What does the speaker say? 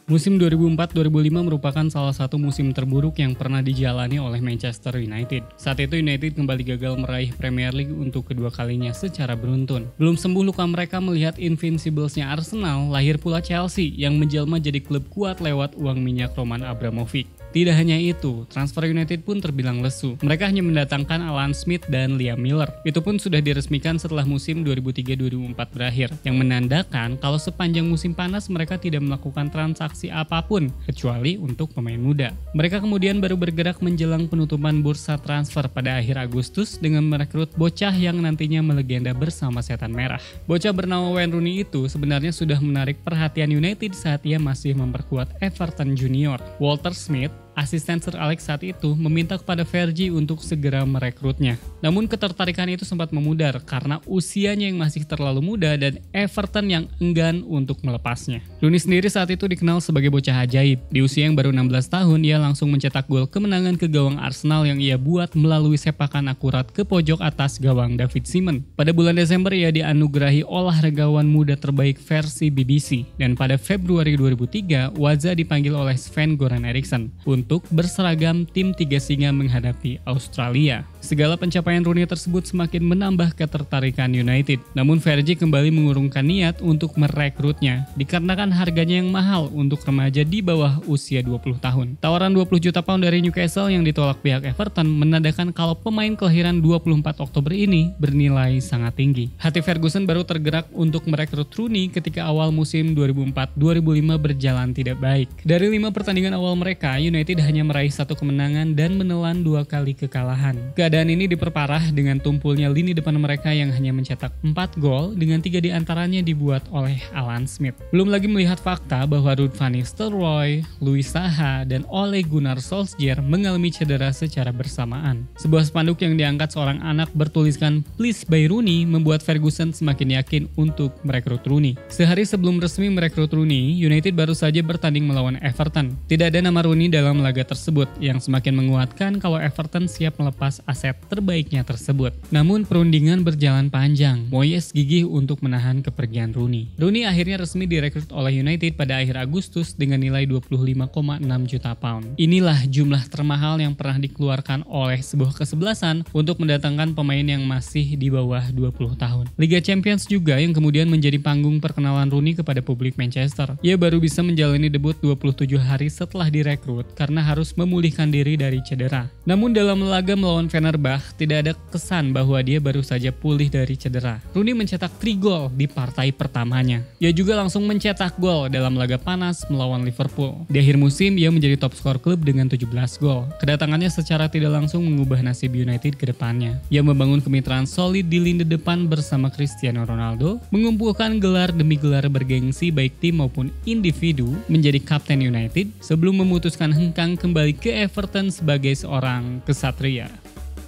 Musim 2004-2005 merupakan salah satu musim terburuk yang pernah dijalani oleh Manchester United. Saat itu United kembali gagal meraih Premier League untuk kedua kalinya secara beruntun. Belum sembuh luka mereka melihat Invincibles-nya Arsenal, lahir pula Chelsea yang menjelma jadi klub kuat lewat uang minyak Roman Abramovich. Tidak hanya itu, transfer United pun terbilang lesu. Mereka hanya mendatangkan Alan Smith dan Liam Miller. Itu pun sudah diresmikan setelah musim 2003-2004 berakhir, yang menandakan kalau sepanjang musim panas mereka tidak melakukan transaksi apapun, kecuali untuk pemain muda. Mereka kemudian baru bergerak menjelang penutupan bursa transfer pada akhir Agustus dengan merekrut bocah yang nantinya melegenda bersama Setan Merah. Bocah bernama Wayne Rooney itu sebenarnya sudah menarik perhatian United saat ia masih memperkuat Everton Junior. Walter Smith, asisten Sir Alex saat itu, meminta kepada Fergie untuk segera merekrutnya. Namun ketertarikan itu sempat memudar karena usianya yang masih terlalu muda dan Everton yang enggan untuk melepasnya. Rooney sendiri saat itu dikenal sebagai bocah ajaib. Di usia yang baru 16 tahun, ia langsung mencetak gol kemenangan ke gawang Arsenal yang ia buat melalui sepakan akurat ke pojok atas gawang David Seaman. Pada bulan Desember, ia dianugerahi olahragawan muda terbaik versi BBC. Dan pada Februari 2003, Waza dipanggil oleh Sven-Göran Eriksson untuk berseragam tim tiga singa menghadapi Australia. Segala pencapaian Rooney tersebut semakin menambah ketertarikan United. Namun Fergie kembali mengurungkan niat untuk merekrutnya dikarenakan harganya yang mahal untuk remaja di bawah usia 20 tahun. Tawaran 20 juta pound dari Newcastle yang ditolak pihak Everton menandakan kalau pemain kelahiran 24 Oktober ini bernilai sangat tinggi. Hati Ferguson baru tergerak untuk merekrut Rooney ketika awal musim 2004-2005 berjalan tidak baik. Dari 5 pertandingan awal mereka, United hanya meraih 1 kemenangan dan menelan 2 kali kekalahan. Keadaan ini diperparah dengan tumpulnya lini depan mereka yang hanya mencetak 4 gol dengan 3 diantaranya dibuat oleh Alan Smith. Belum lagi melihat fakta bahwa Ruud van Nistelrooy, Louis Saha, dan Ole Gunnar Solskjaer mengalami cedera secara bersamaan. Sebuah spanduk yang diangkat seorang anak bertuliskan "Please by Rooney" membuat Ferguson semakin yakin untuk merekrut Rooney. Sehari sebelum resmi merekrut Rooney, United baru saja bertanding melawan Everton. Tidak ada nama Rooney dalam laga tersebut yang semakin menguatkan kalau Everton siap melepas aset terbaiknya tersebut. Namun perundingan berjalan panjang. Moyes gigih untuk menahan kepergian Rooney. Rooney akhirnya resmi direkrut oleh United pada akhir Agustus dengan nilai 25,6 juta pound. Inilah jumlah termahal yang pernah dikeluarkan oleh sebuah kesebelasan untuk mendatangkan pemain yang masih di bawah 20 tahun. Liga Champions juga yang kemudian menjadi panggung perkenalan Rooney kepada publik Manchester. Ia baru bisa menjalani debut 27 hari setelah direkrut karena harus memulihkan diri dari cedera. Namun dalam laga melawan Fenerbahce tidak ada kesan bahwa dia baru saja pulih dari cedera. Rooney mencetak 3 gol di partai pertamanya. Ia juga langsung mencetak gol dalam laga panas melawan Liverpool. Di akhir musim ia menjadi top skor klub dengan 17 gol. Kedatangannya secara tidak langsung mengubah nasib United ke depannya. Ia membangun kemitraan solid di lini depan bersama Cristiano Ronaldo, mengumpulkan gelar demi gelar bergengsi baik tim maupun individu, menjadi kapten United sebelum memutuskan hengkang kembali ke Everton sebagai seorang kesatria.